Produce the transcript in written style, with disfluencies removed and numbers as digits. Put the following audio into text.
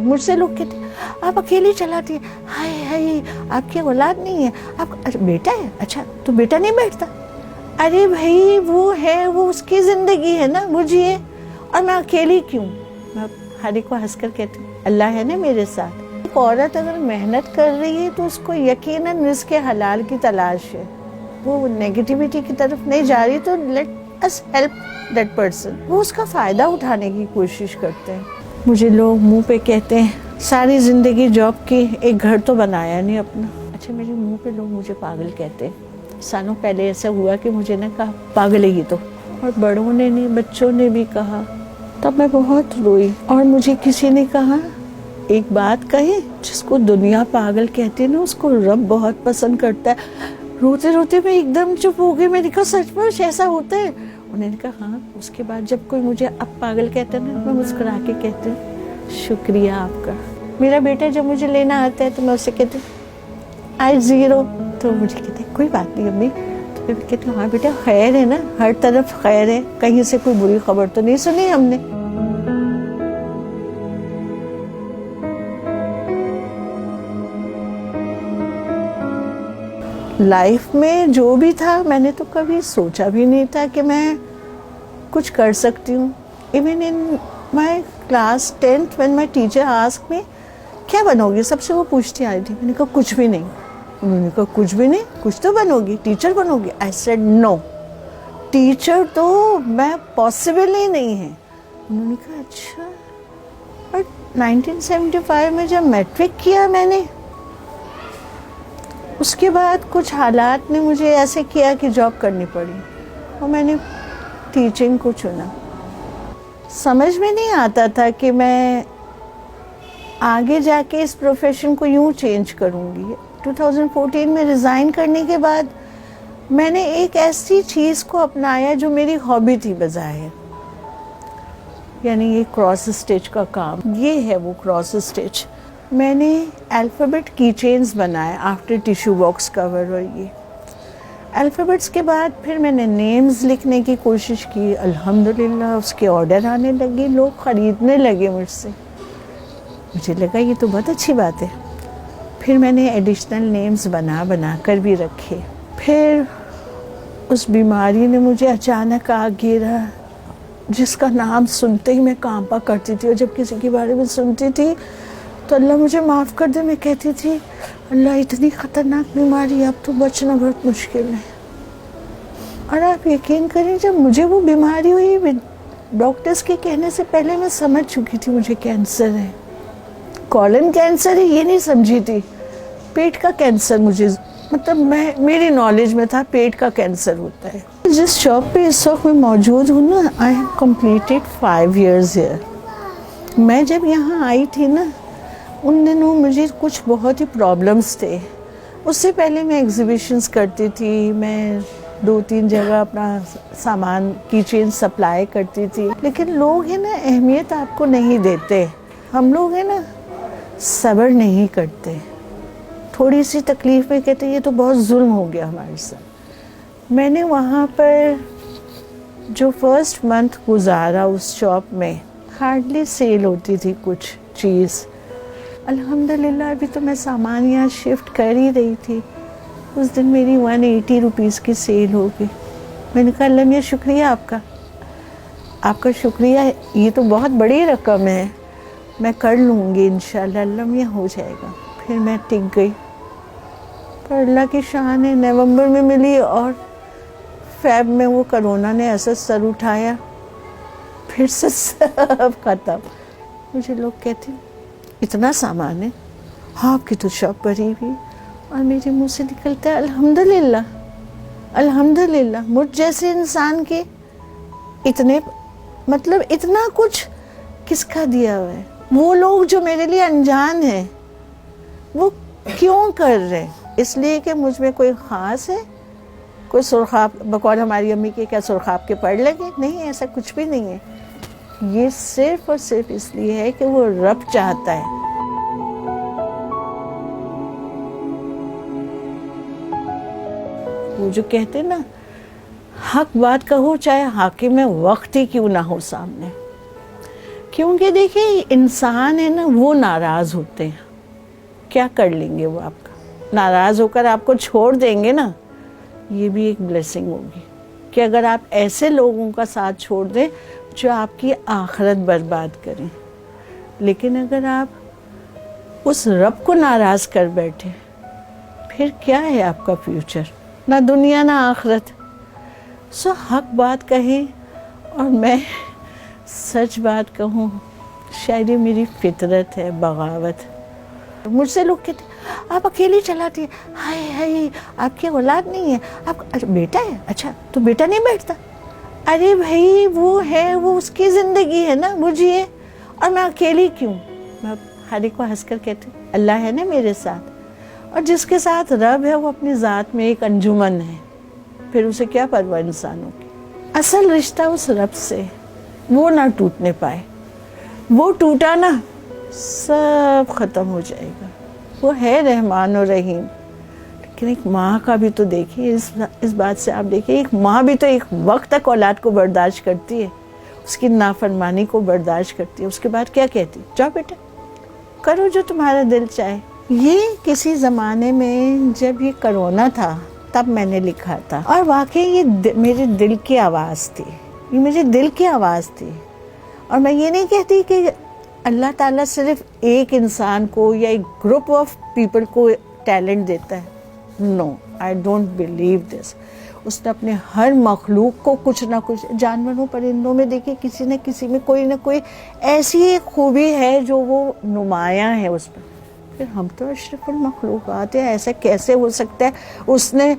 مجھ سے لوگ کہتے ہیں آپ اکیلی چلاتی ہیں, ہائے ہائے آپ کی اولاد نہیں ہے, آپ بیٹا ہے, اچھا تو بیٹا نہیں بیٹھتا. ارے بھائی وہ ہے, وہ اس کی زندگی ہے نا, وہ جیے, اور میں اکیلی کیوں. میں ہر ایک کو ہنس کر کہتی ہوں اللہ ہے نا میرے ساتھ. ایک عورت اگر محنت کر رہی ہے تو اس کو یقیناً رزق حلال کی تلاش ہے, وہ نیگیٹیوٹی کی طرف نہیں جا رہی, تو let us help that person. وہ اس کا فائدہ اٹھانے کی کوشش کرتے ہیں. مجھے لوگ منہ پہ کہتے ہیں ساری زندگی جاب کی, ایک گھر تو بنایا نہیں اپنا. اچھا میرے منہ پہ لوگ مجھے پاگل کہتے ہیں. سالوں پہلے ایسا ہوا کہ مجھے نے کہا پاگل ہے یہ تو, اور بڑوں نے نہیں بچوں نے بھی کہا. تب میں بہت روئی, اور مجھے کسی نے کہا ایک بات کہے, جس کو دنیا پاگل کہتی ہے نا اس کو رب بہت پسند کرتا ہے. روتے روتے میں ایک دم چپ ہو گئی. میں نے کہا سچ میں ایسا ہوتا ہے؟ انہوں نے کہا ہاں. اس کے بعد جب کوئی مجھے اب پاگل کہتا ہے نا, میں مسکرا کے کہتی ہوں شکریہ آپ کا. میرا بیٹا جب مجھے لینا آتا ہے تو میں اسے کہتی ہوں آئی زیرو, تو مجھے کہتے ہیں کوئی بات نہیں امی. تو میں کہتی ہوں ہاں بیٹا خیر ہے نا, ہر طرف خیر ہے, کہیں سے کوئی بری خبر تو نہیں سنی ہم نے. لائف میں جو بھی تھا میں نے تو کبھی سوچا بھی نہیں تھا کہ میں کچھ کر سکتی ہوں. Even in my class 10th when my teacher asked me کیا بنو گی, سب سے وہ پوچھتی آئی تھی. میں نے کہا کچھ بھی نہیں. انہوں نے کہا کچھ بھی نہیں, کچھ تو بنو گی, ٹیچر بنو گی. I said no, ٹیچر تو میں پاسبل ہی نہیں ہے. انہوں نے کہا اچھا. اور 1975 میں جب میٹرک کیا میں نے, اس کے بعد کچھ حالات نے مجھے ایسے کیا کہ جاب کرنی پڑی, اور میں نے ٹیچنگ کو چنا. سمجھ میں نہیں آتا تھا کہ میں آگے جا کے اس پروفیشن کو یوں چینج کروں گی. 2014 میں ریزائن کرنے کے بعد میں نے ایک ایسی چیز کو اپنایا جو میری ہابی تھی بظاہر, یعنی یہ کراس اسٹچ کا کام. یہ ہے وہ کراس اسٹچ. میں نے الفابیٹ کی چینز بنائے آفٹر ٹیشو باکس کور. اور یہ الفابیٹس کے بعد پھر میں نے نیمز لکھنے کی کوشش کی. الحمدللہ اس کے آرڈر آنے لگے, لوگ خریدنے لگے مجھ سے. مجھے لگا یہ تو بہت اچھی بات ہے. پھر میں نے ایڈیشنل نیمز بنا کر بھی رکھے. پھر اس بیماری نے مجھے اچانک آ گھیرا, جس کا نام سنتے ہی میں کانپا کرتی تھی, اور جب کسی کے بارے میں سنتی تھی تو اللہ مجھے معاف کر دے, میں کہتی تھی اللہ اتنی خطرناک بیماری ہے, اب تو بچنا بہت مشکل ہے. اور آپ یقین کریں جب مجھے وہ بیماری ہوئی, ڈاکٹرز کے کہنے سے پہلے میں سمجھ چکی تھی مجھے کینسر ہے. کولن کینسر ہے یہ نہیں سمجھی تھی, پیٹ کا کینسر مجھے, مطلب میری نالج میں تھا پیٹ کا کینسر ہوتا ہے. جس شاپ پہ اس وقت میں موجود ہوں نا, I have completed 5 years here. میں جب یہاں آئی تھی نا ان دنوں مجھے کچھ بہت ہی پرابلمس تھے. اس سے پہلے میں ایگزیبیشنز کرتی تھی, میں 2-3 جگہ اپنا سامان کی چین سپلائی کرتی تھی, لیکن لوگ ہیں نا اہمیت آپ کو نہیں دیتے. ہم لوگ ہیں نا صبر نہیں کرتے, تھوڑی سی تکلیف میں کہتے یہ تو بہت ظلم ہو گیا ہمارے ساتھ. میں نے وہاں پر جو فرسٹ منتھ گزارا اس شاپ میں, ہارڈلی سیل ہوتی تھی کچھ چیز. الحمدللہ ابھی تو میں سامان یہاں شفٹ کر ہی رہی تھی, اس دن میری 180 روپیز کی سیل ہو گئی. میں نے کہا اللہ میاں شکریہ آپ کا شکریہ, یہ تو بہت بڑی رقم ہے, میں کر لوں گی انشاءاللہ, اللہ میاں ہو جائے گا. پھر میں ٹک گئی, پر اللہ کی شان ہے نومبر میں ملی, اور فیب میں وہ کرونا نے ایسا سر اٹھایا, پھر سے سب ختم. مجھے لوگ کہتے ہیں اتنا سامان ہے, ہاں آپ کی تو شاپ بھری ہوئی, اور میرے منہ سے نکلتا ہے الحمدللہ الحمدللہ. مجھ جیسے انسان کے اتنے, مطلب اتنا کچھ کس کا دیا ہوا ہے. وہ لوگ جو میرے لیے انجان ہیں وہ کیوں کر رہے ہیں؟ اس لیے کہ مجھ میں کوئی خاص ہے, کوئی سرخاب بقول ہماری امی کے کیا سرخاب کے پڑھ لگے, نہیں ایسا کچھ بھی نہیں ہے. یہ صرف اور صرف اس لیے ہے کہ وہ رب چاہتا ہے. وہ جو کہتے نا حق بات کہو چاہے حاکم وقت ہی کیوں نہ ہو سامنے, کیونکہ دیکھیں انسان ہے نا وہ ناراض ہوتے ہیں, کیا کر لیں گے وہ آپ کا, ناراض ہو کر آپ کو چھوڑ دیں گے نا, یہ بھی ایک بلیسنگ ہوگی کہ اگر آپ ایسے لوگوں کا ساتھ چھوڑ دیں جو آپ کی آخرت برباد کریں. لیکن اگر آپ اس رب کو ناراض کر بیٹھے پھر کیا ہے آپ کا فیوچر, نہ دنیا نہ آخرت. سو حق بات کہیں اور میں سچ بات کہوں, شاید یہ میری فطرت ہے, بغاوت. مجھ سے لوگ کہتے آپ اکیلی چلاتی ہیں, ہائے ہائے آپ کی اولاد نہیں ہے, آپ اچھا بیٹا ہے, اچھا تو بیٹا نہیں بیٹھتا. ارے بھائی وہ ہے, وہ اس کی زندگی ہے نا, مجھے اور میں اکیلی کیوں. میں ہر ایک کو ہنس کر کہتی ہوں اللہ ہے نا میرے ساتھ, اور جس کے ساتھ رب ہے وہ اپنی ذات میں ایک انجمن ہے, پھر اسے کیا پرواہ انسانوں کی. اصل رشتہ اس رب سے, وہ نہ ٹوٹنے پائے. وہ ٹوٹا نا سب ختم ہو جائے گا. وہ ہے رحمان و رحیم. لیکن ایک ماں کا بھی تو دیکھیے, اس بات سے آپ دیکھیے, ایک ماں بھی تو ایک وقت تک اولاد کو برداشت کرتی ہے, اس کی نافرمانی کو برداشت کرتی ہے, اس کے بعد کیا کہتی, جاؤ بیٹا کرو جو تمہارا دل چاہے. یہ کسی زمانے میں جب یہ کرونا تھا تب میں نے لکھا تھا, اور واقعی یہ میرے دل کی آواز تھی, یہ میرے دل کی آواز تھی. اور میں یہ نہیں کہتی کہ اللہ تعالیٰ صرف ایک انسان کو یا ایک گروپ آف پیپل کو ٹیلنٹ دیتا ہے. نو, آئی ڈونٹ بلیو دس. اس نے اپنے ہر مخلوق کو کچھ نہ کچھ, جانوروں پرندوں میں دیکھیے کسی نہ کسی میں کوئی نہ کوئی ایسی ایک خوبی ہے جو وہ نمایاں ہے اس پر. پھر ہم تو اشرف المخلوقات ہیں, ایسا کیسے ہو سکتا ہے اس نے